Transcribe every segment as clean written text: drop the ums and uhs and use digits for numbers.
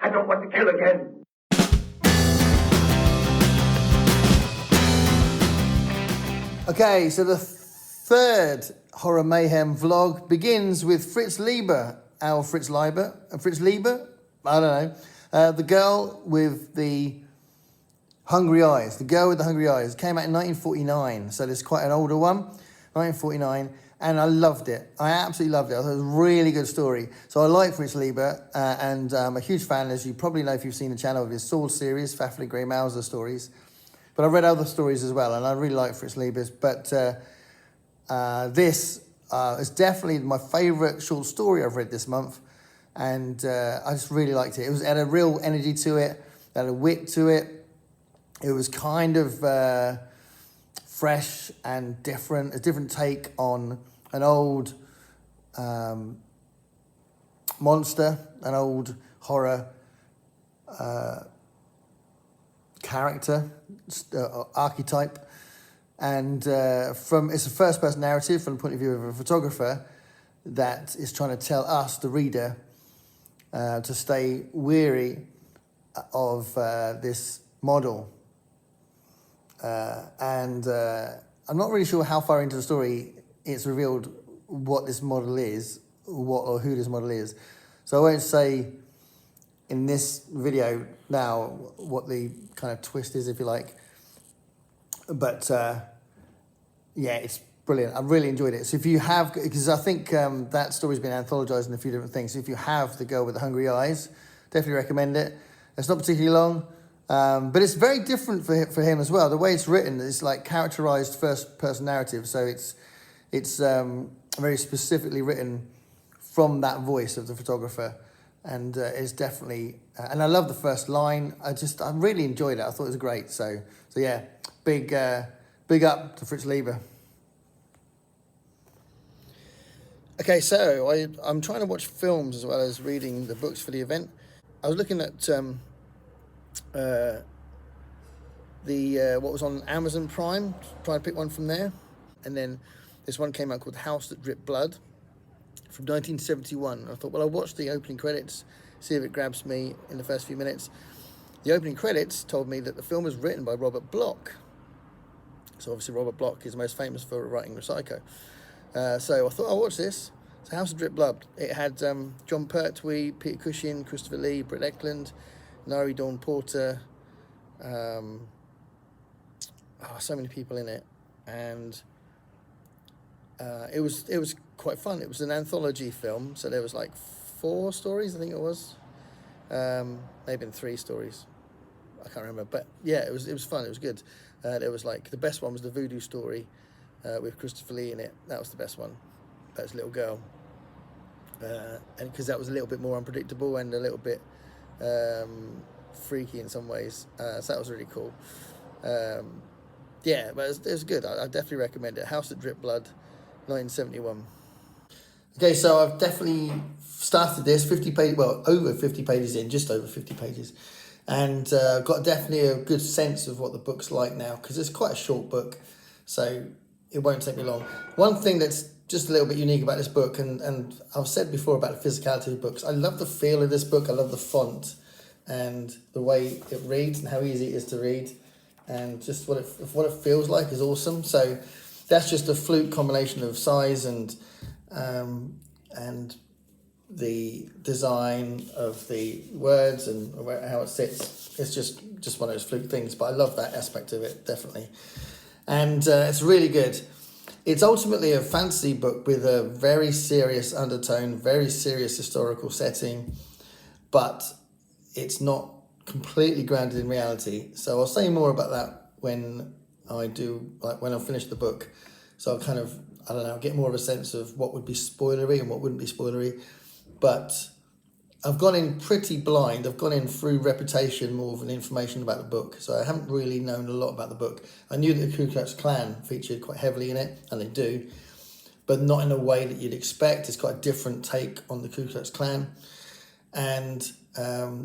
I don't want to kill again. Okay, so the third Horror Mayhem vlog begins with Fritz Lieber, our Fritz Lieber, Fritz Lieber? I don't know. The girl with the hungry eyes. The girl with the hungry eyes. It came out in 1949, so it's quite an older one. 1949, and I loved it. I absolutely loved it. I thought it was a really good story. So I like Fritz Lieber, and I'm a huge fan, as you probably know if you've seen the channel, of his Sword series, Fafnir Grey Mauser stories. But I've read other stories as well, and I really like Fritz Lieber's. But this is definitely my favourite short story I've read this month, and I just really liked it. It had a real energy to it, it had a wit to it. It was kind of fresh and different, a different take on an old monster, an old horror character, archetype. And it's a first-person narrative from the point of view of a photographer that is trying to tell us, the reader, to stay weary of this model. And I'm not really sure how far into the story it's revealed what this model is, or who this model is. So I won't say in this video now what the kind of twist is, if you like. But yeah, it's brilliant. I really enjoyed it. So if you have, because I think that story's been anthologized in a few different things. So if you have The Girl with the Hungry Eyes, definitely recommend it. It's not particularly long, but it's very different for him as well. The way it's written is like characterized first-person narrative. So it's very specifically written from that voice of the photographer. And it's definitely, and I love the first line. I really enjoyed it. I thought it was great. So yeah, big up to Fritz Lieber. Okay, so I'm trying to watch films as well as reading the books for the event. I was looking at what was on Amazon Prime, trying to pick one from there, and then this one came out called The House That Dripped Blood, from 1971. I thought, well, I'll watch the opening credits, see if it grabs me in the first few minutes. The opening credits told me that the film was written by Robert Bloch. So obviously Robert Bloch is most famous for writing Psycho. So I thought, I'll watch this. It's House of Drip Blood. It had John Pertwee, Peter Cushing, Christopher Lee, Britt Eklund, Nari Dawn Porter. So many people in it. And it was quite fun. It was an anthology film, so there was like 4 stories, I think it was. Maybe 3 stories. I can't remember, but yeah, it was fun. It was good. There was like, the best one was the Voodoo story with Christopher Lee in it. That was the best one. That was Little Girl, and because that was a little bit more unpredictable and a little bit freaky in some ways. So that was really cool. Yeah, but it was good. I definitely recommend it. House That Dripped Blood, 1971. Okay, so I've definitely started this 50 page, well, over 50 pages in, just over 50 pages, and got definitely a good sense of what the book's like now, because it's quite a short book, so it won't take me long. One thing that's just a little bit unique about this book, and I've said before about the physicality of books, I love the feel of this book. I love the font and the way it reads and how easy it is to read, and just what it feels like is awesome. So that's just a fluke combination of size and the design of the words and how it sits. It's just one of those fluke things, but I love that aspect of it, definitely. And it's really good. It's ultimately a fantasy book with a very serious undertone, very serious historical setting, but it's not completely grounded in reality. So I'll say more about that when I finish the book. So I'll kind of, I don't know, get more of a sense of what would be spoilery and what wouldn't be spoilery. But I've gone in pretty blind. I've gone in through reputation more than information about the book. So I haven't really known a lot about the book. I knew that the Ku Klux Klan featured quite heavily in it, and they do, but not in a way that you'd expect. It's quite a different take on the Ku Klux Klan. And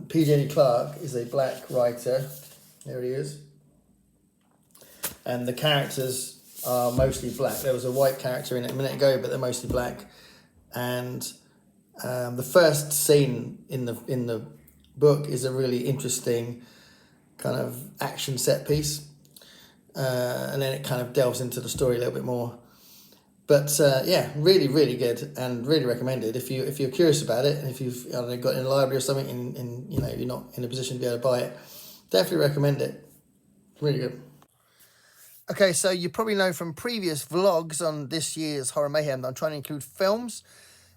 P.J. Clark is a black writer. There he is. And the characters are mostly black. There was a white character in it a minute ago, but they're mostly black. And the first scene in the book is a really interesting kind of action set piece, and then it kind of delves into the story a little bit more. But yeah, really, really good and really recommended. If you're curious about it, and if you've got it in a library or something, and you're not in a position to be able to buy it, definitely recommend it. Really good. Okay, so you probably know from previous vlogs on this year's Horror Mayhem that I'm trying to include films,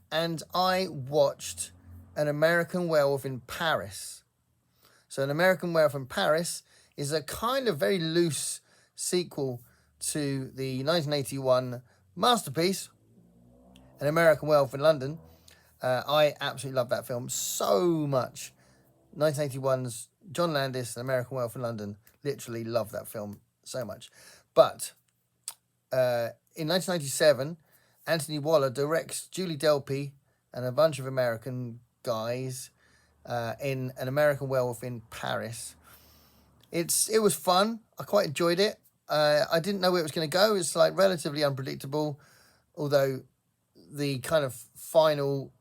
and I watched An American Werewolf in Paris. So An American Werewolf in Paris is a kind of very loose sequel to the 1981 masterpiece, An American Werewolf in London. I absolutely love that film so much. 1981's John Landis, An American Werewolf in London. Literally love that film so much. But in 1997, Anthony Waller directs Julie Delpy and a bunch of American guys in An American Werewolf in Paris. It was fun. I quite enjoyed it. I didn't know where it was going to go. It's like relatively unpredictable, although the kind of final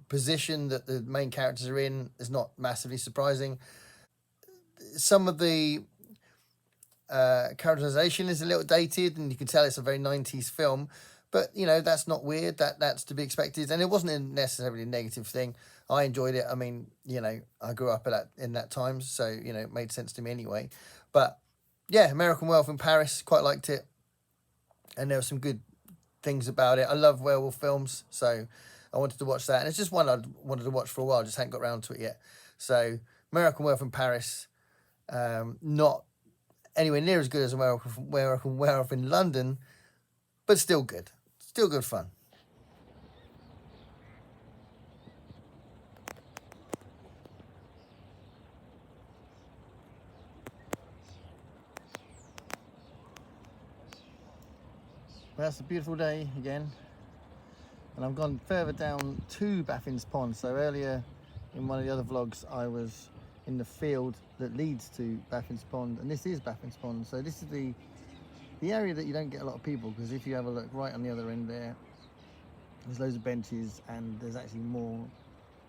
position that the main characters are in is not massively surprising. Some of the characterization is a little dated, and you can tell it's a very 90s film, but that's not weird. That's to be expected, and it wasn't necessarily a negative thing. I enjoyed it. I mean, I grew up in that time, so it made sense to me anyway. But yeah, American Werewolf in Paris, quite liked it, and there were some good things about it. I love werewolf films, so I wanted to watch that, and it's just one I wanted to watch for a while, just hadn't got around to it yet. So American Werewolf in Paris, not anywhere near as good as American Werewolf in London, but still good fun. Well, that's a beautiful day again, and I've gone further down to Baffin's Pond. So earlier in one of the other vlogs, I was in the field that leads to Baffin's Pond, and this is Baffin's Pond. So this is the area that you don't get a lot of people, because if you have a look right on the other end there's loads of benches, and there's actually more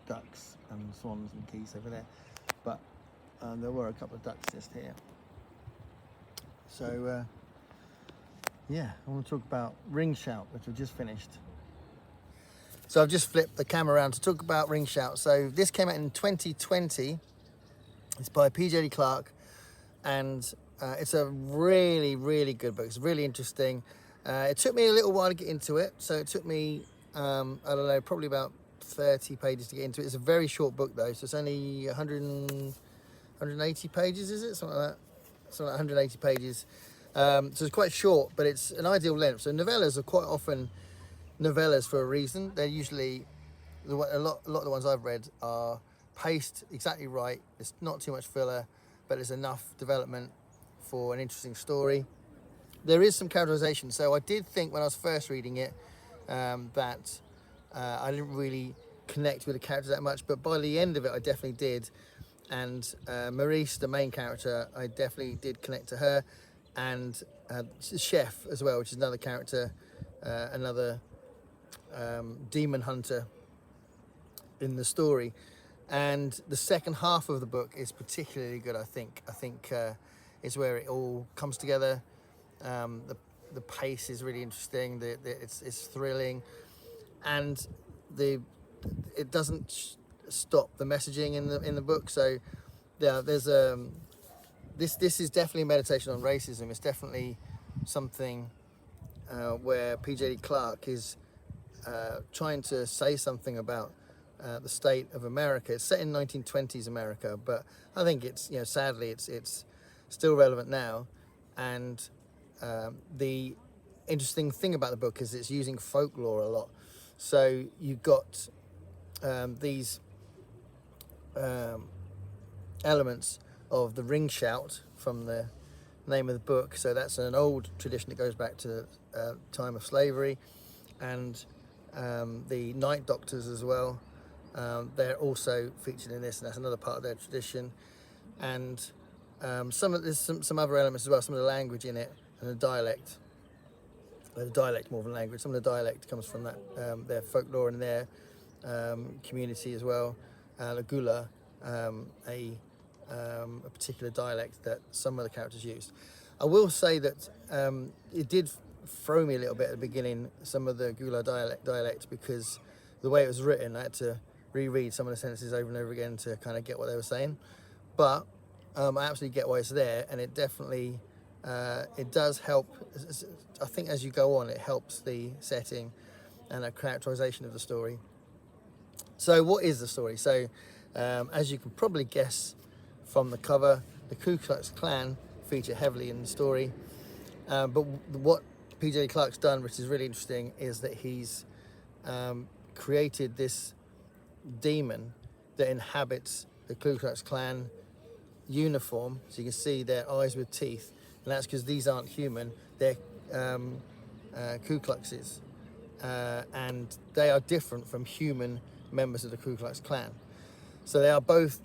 ducks and swans and geese over there, but there were a couple of ducks just here. So yeah, I want to talk about Ring Shout, which I've just finished. So I've just flipped the camera around to talk about Ring Shout. So this came out in 2020. It's by PJ Clark, and it's a really, really good book. It's really interesting. It took me a little while to get into it. So it took me, I don't know, probably about 30 pages to get into it. It's a very short book though. So it's only 180 pages, is it? Something like that. Something like 180 pages. So it's quite short, but it's an ideal length. So novellas are quite often novellas for a reason. They're usually, a lot of the ones I've read are paced exactly right. It's not too much filler, but there's enough development for an interesting story. There is some characterization. So I did think when I was first reading it that I didn't really connect with the characters that much, but by the end of it I definitely did. And Maurice, the main character, I definitely did connect to her, and Chef as well, which is another character, another demon hunter in the story. And the second half of the book is particularly good, I think. Is where it all comes together. The pace is really interesting. It's thrilling, and it doesn't stop the messaging in the book. So yeah, there's this is definitely a meditation on racism. It's definitely something where PJ Clark is trying to say something about the state of America. It's set in 1920s America, but I think it's, sadly it's still relevant now. And the interesting thing about the book is it's using folklore a lot. So you've got these elements of the ring shout from the name of the book. So that's an old tradition that goes back to the time of slavery, and the night doctors as well. They're also featured in this, and that's another part of their tradition. And there's some other elements as well, some of the language in it, and the dialect. The dialect more than language. Some of the dialect comes from that their folklore and their community as well. The gula, a particular dialect that some of the characters used. I will say that it did throw me a little bit at the beginning, some of the Gula dialect, because the way it was written, I had to reread some of the sentences over and over again to kind of get what they were saying. But I absolutely get why it's there, and it definitely it does help. I think as you go on, it helps the setting and a characterization of the story. So what is the story? So as you can probably guess from the cover, the Ku Klux Klan feature heavily in the story. But what PJ Clarke's done, which is really interesting, is that he's created this demon that inhabits the Ku Klux Klan uniform. So you can see their eyes with teeth, and that's because these aren't human, they're Ku Kluxes, and they are different from human members of the Ku Klux Klan. So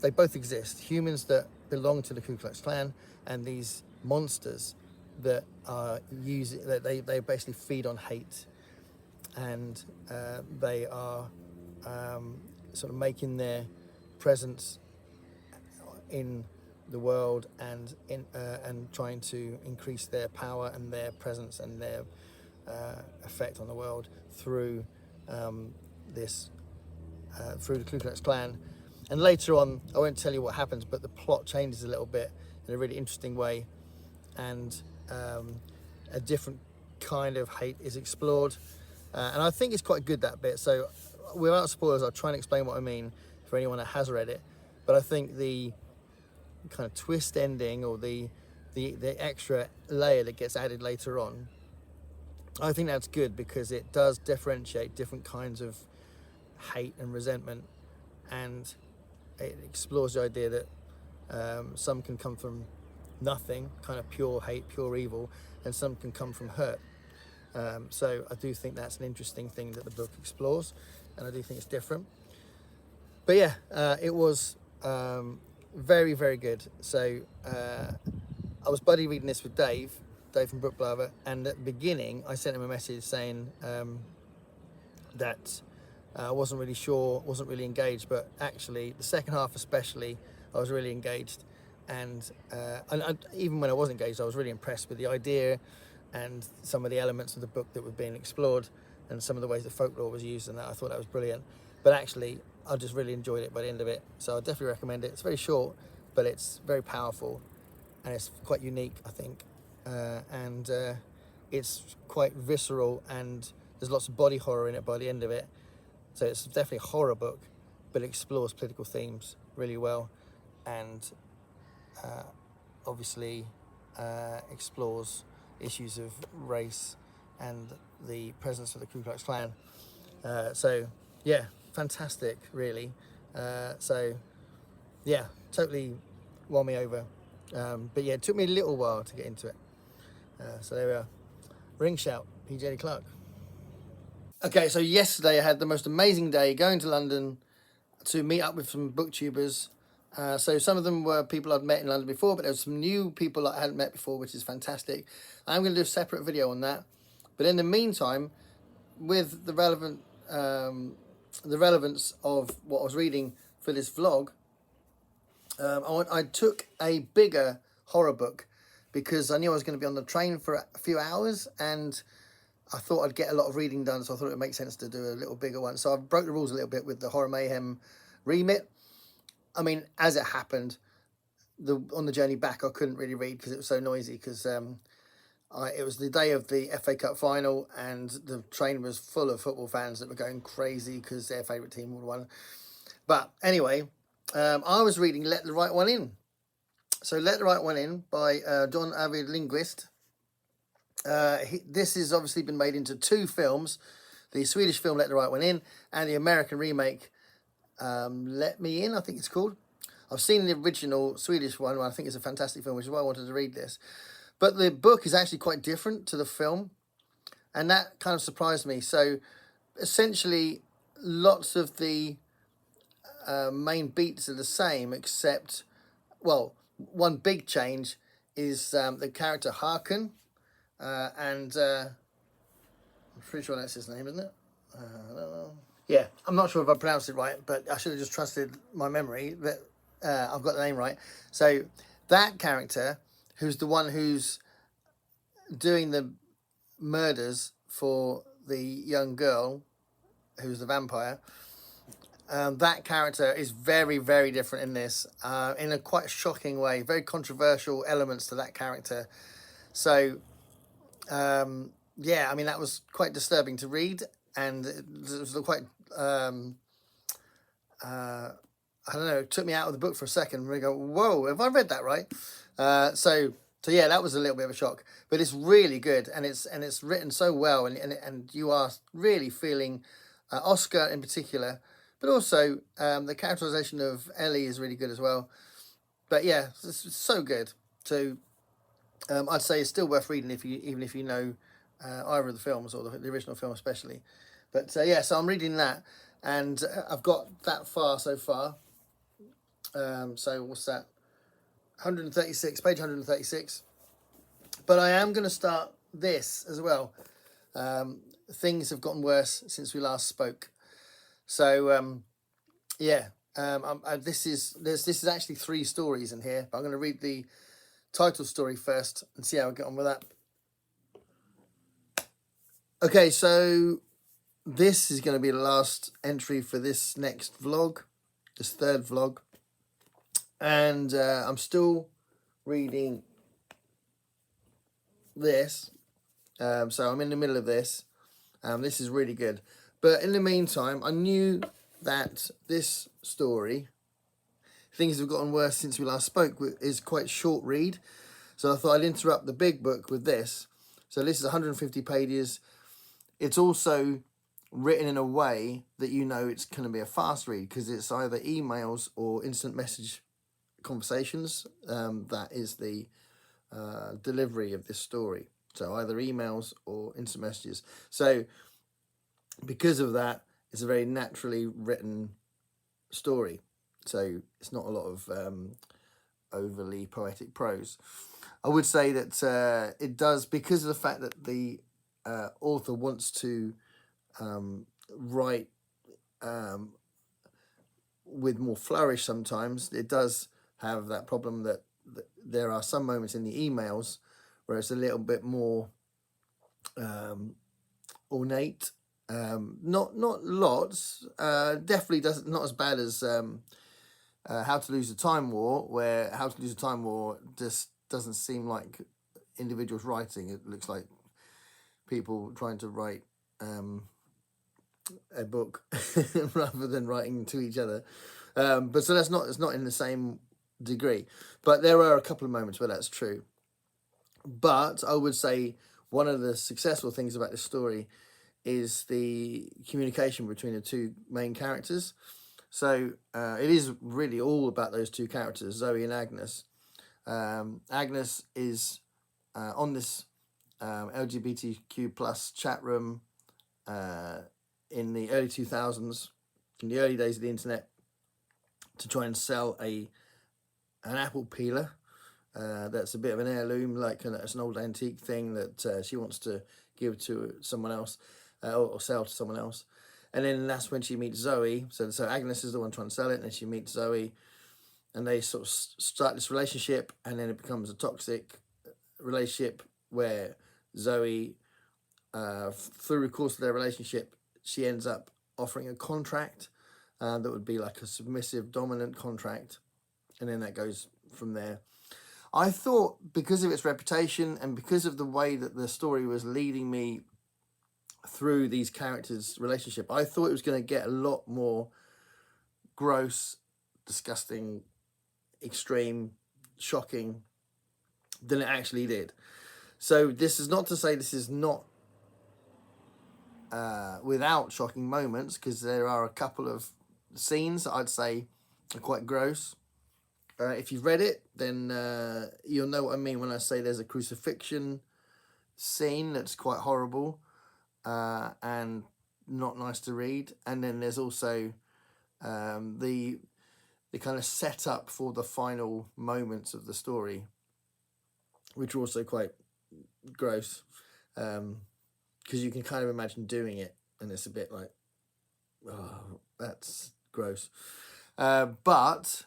they both exist, humans that belong to the Ku Klux Klan and these monsters that are they basically feed on hate, and they are sort of making their presence in the world and trying to increase their power and their presence and their effect on the world through through the Ku Klux Klan. And later on, I won't tell you what happens, but the plot changes a little bit in a really interesting way, and a different kind of hate is explored, and I think it's quite good, that bit. So without spoilers, I'll try and explain what I mean for anyone that has read it. But I think the kind of twist ending, or the extra layer that gets added later on, I think that's good, because it does differentiate different kinds of hate and resentment, and it explores the idea that some can come from nothing, kind of pure hate, pure evil, and some can come from hurt. So I do think that's an interesting thing that the book explores, and I do think it's different. But yeah, it was very, very good. So I was buddy reading this with Dave from Book Blabber, and at the beginning I sent him a message saying that I wasn't really sure, wasn't really engaged, but actually the second half especially, I was really engaged. And even when I was engaged, I was really impressed with the idea and some of the elements of the book that were being explored, and some of the ways the folklore was used, and that I thought that was brilliant. But actually, I just really enjoyed it by the end of it. So I definitely recommend it. It's very short, but it's very powerful, and it's quite unique, I think. And it's quite visceral, and there's lots of body horror in it by the end of it. So it's definitely a horror book, but it explores political themes really well, and obviously explores issues of race and the presence of the Ku Klux Klan. So yeah, fantastic, really. So yeah, totally won me over. But yeah, it took me a little while to get into it. So there we are. Ring shout, PJ Clarke. Okay, so yesterday I had the most amazing day going to London to meet up with some booktubers. So some of them were people I'd met in London before, but there were some new people that I hadn't met before, which is fantastic. I'm going to do a separate video on that. But in the meantime, with the relevance of what I was reading for this vlog, I took a bigger horror book, because I knew I was going to be on the train for a few hours, and I thought I'd get a lot of reading done, so I thought it would make sense to do a little bigger one. So I broke the rules a little bit with the Horror Mayhem remit. I mean, as it happened, on the journey back, I couldn't really read because it was so noisy, because it was the day of the FA Cup final, and the train was full of football fans that were going crazy because their favourite team would have won. But anyway, I was reading Let the Right One In. So Let the Right One In by Don Avid Linguist. This has obviously been made into two films, the Swedish film Let the Right One In, and the American remake Let Me In, I think it's called. I've seen the original Swedish one, I think it's a fantastic film, which is why I wanted to read this. But the book is actually quite different to the film, and that kind of surprised me. So essentially, lots of the main beats are the same, except, well, one big change is the character Harkin, and I'm pretty sure that's his name, isn't it? I don't know. Yeah, I'm not sure if I pronounced it right, but I should have just trusted my memory. But I've got the name right. So that character, who's the one who's doing the murders for the young girl, who's the vampire. That character is very, very different in this, in a quite shocking way. Very controversial elements to that character. So, yeah, I mean, that was quite disturbing to read, and it was quite, I don't know, it took me out of the book for a second. And we go, whoa, have I read that right? So yeah, that was a little bit of a shock, but it's really good, and it's written so well, and you are really feeling Oscar in particular, but also the characterization of Ellie is really good as well. But yeah, it's so good. So I'd say it's still worth reading even if you know either of the films or the original film especially. But yeah, so I'm reading that, and I've got that far so far. So what's that? 136, page 136. But I am going to start this as well. Things have gotten worse since we last spoke. So yeah, this is actually 3 stories in here. But I'm going to read the title story first and see how I get on with that. Okay, so this is going to be the last entry for this next vlog, this 3rd vlog. And I'm still reading this. So I'm in the middle of this. This is really good. But in the meantime, I knew that this story, Things Have Gotten Worse Since We Last Spoke, is quite short read. So I thought I'd interrupt the big book with this. So this is 150 pages. It's also written in a way that you know it's going to be a fast read, because it's either emails or instant message conversations. That is the delivery of this story. So either emails or instant messages. So because of that, it's a very naturally written story. So it's not a lot of overly poetic prose. I would say that it does, because of the fact that the author wants to write with more flourish sometimes. It does have that problem that there are some moments in the emails where it's a little bit more ornate. Not lots. Definitely doesn't, not as bad as How to Lose a Time War, where How to Lose a Time War just doesn't seem like individuals writing. It looks like people trying to write a book rather than writing to each other. But so it's not in the same degree. But there are a couple of moments where that's true. But I would say one of the successful things about this story is the communication between the 2 main characters. So it is really all about those 2 characters, Zoe and Agnes. Agnes is on this LGBTQ plus chat room in the early 2000s, in the early days of the internet, to try and sell an apple peeler that's a bit of an heirloom, like it's an old antique thing that she wants to give to someone else or sell to someone else. And then that's when she meets Zoe. So Agnes is the one trying to sell it, and then she meets Zoe, and they sort of start this relationship, and then it becomes a toxic relationship where Zoe, through the course of their relationship, she ends up offering a contract that would be like a submissive, dominant contract, and then that goes from there. I thought, because of its reputation and because of the way that the story was leading me through these characters' relationship, I thought it was going to get a lot more gross, disgusting, extreme, shocking than it actually did. So this is not to say this is not without shocking moments, because there are a couple of scenes that I'd say are quite gross. If you've read it, then you'll know what I mean when I say there's a crucifixion scene that's quite horrible and not nice to read. And then there's also the kind of setup for the final moments of the story, which are also quite gross, because you can kind of imagine doing it, and it's a bit like, oh, that's gross. But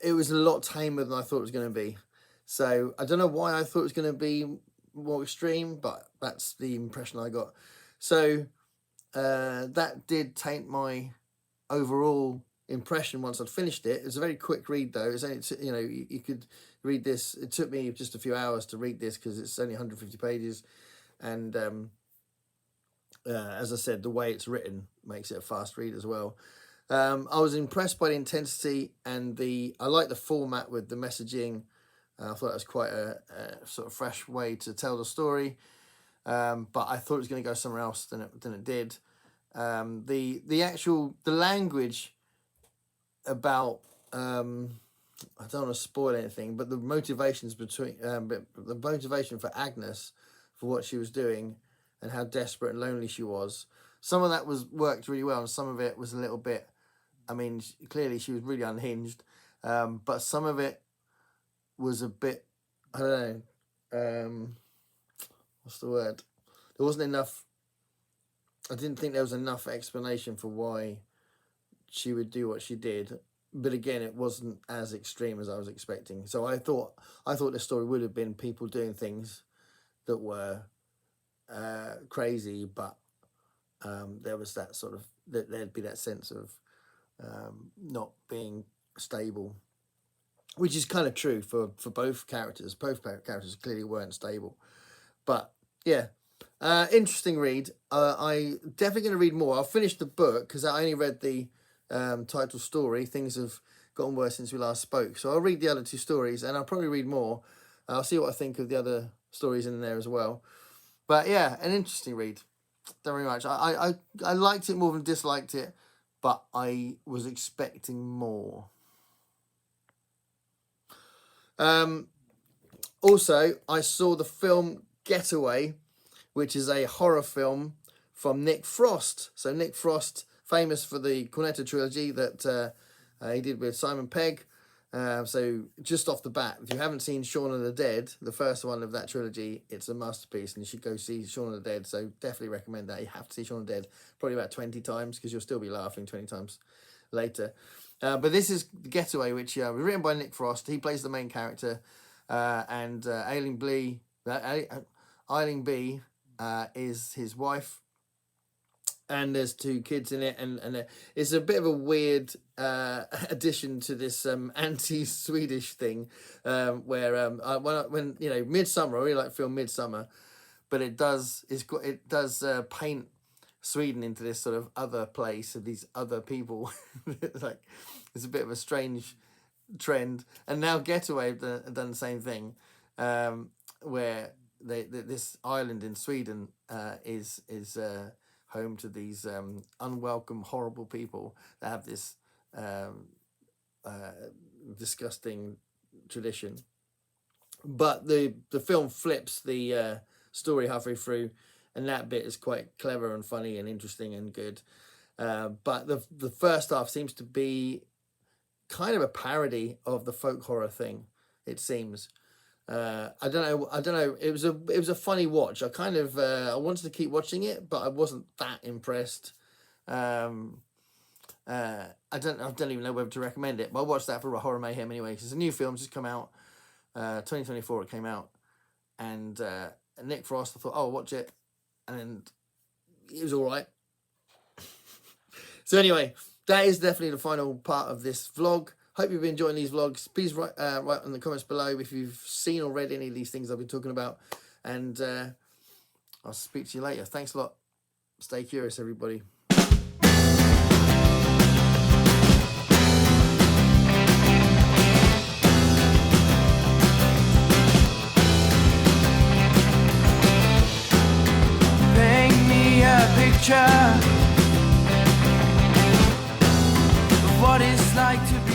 it was a lot tamer than I thought it was going to be. So I don't know why I thought it was going to be more extreme, but that's the impression I got. So that did taint my overall impression once I'd finished it. It was a very quick read though. It's only, you know, you could read this. It took me just a few hours to read this because it's only 150 pages, and as I said, the way it's written makes it a fast read as well. I was impressed by the intensity and I like the format with the messaging. I thought it was quite a sort of fresh way to tell the story, but I thought it was going to go somewhere else than it did. The language about I don't want to spoil anything, but the motivations between the motivation for Agnes for what she was doing and how desperate and lonely she was. Some of that worked really well, and some of it was a little bit. I mean, clearly she was really unhinged, but some of it was a bit. I don't know. What's the word? There wasn't enough. I didn't think there was enough explanation for why she would do what she did. But again, it wasn't as extreme as I was expecting. So I thought the story would have been people doing things that were crazy, but there was that sort of there'd be that sense of not being stable, which is kind of true for both characters. Both characters clearly weren't stable, but yeah, interesting read. I definitely going to read more. I'll finish the book because I only read the title story. Things have gotten worse since we last spoke, so I'll read the other two stories and I'll probably read more. I'll see what I think of the other stories in there as well. But yeah, an interesting read. Don't very much. I liked it more than disliked it, but I was expecting more. Also, I saw the film Getaway, which is a horror film from Nick Frost. So Nick Frost, famous for the Cornetto trilogy that he did with Simon Pegg. So just off the bat, if you haven't seen Shaun of the Dead, the first one of that trilogy, it's a masterpiece and you should go see Shaun of the Dead. So definitely recommend that. You have to see Shaun of the Dead probably about 20 times because you'll still be laughing 20 times later. But this is Getaway, which was written by Nick Frost. He plays the main character, and Aileen B is his wife. And there's two kids in it, and it's a bit of a weird addition to this anti-Swedish thing, where when you know Midsummer, I really like film Midsummer, but it does paint Sweden into this sort of other place of these other people. Like it's a bit of a strange trend, and now Getaway have done the same thing, where this island in Sweden is home to these unwelcome, horrible people that have this disgusting tradition. But the film flips the story halfway through, and that bit is quite clever and funny and interesting and good. But the first half seems to be kind of a parody of the folk horror thing, it seems. I don't know. It was a funny watch. I kind of I wanted to keep watching it, but I wasn't that impressed. I don't even know whether to recommend it, but I watched that for Horror Mayhem anyway, because it's a new film just come out. 2024 it came out, and Nick Frost, I thought, oh, I'll watch it, and it was all right. So anyway, that is definitely the final part of this vlog. Hope you've been enjoying these vlogs. Please write in the comments below if you've seen or read any of these things I've been talking about. And I'll speak to you later. Thanks a lot. Stay curious, everybody. Paint me a picture of what it's like to be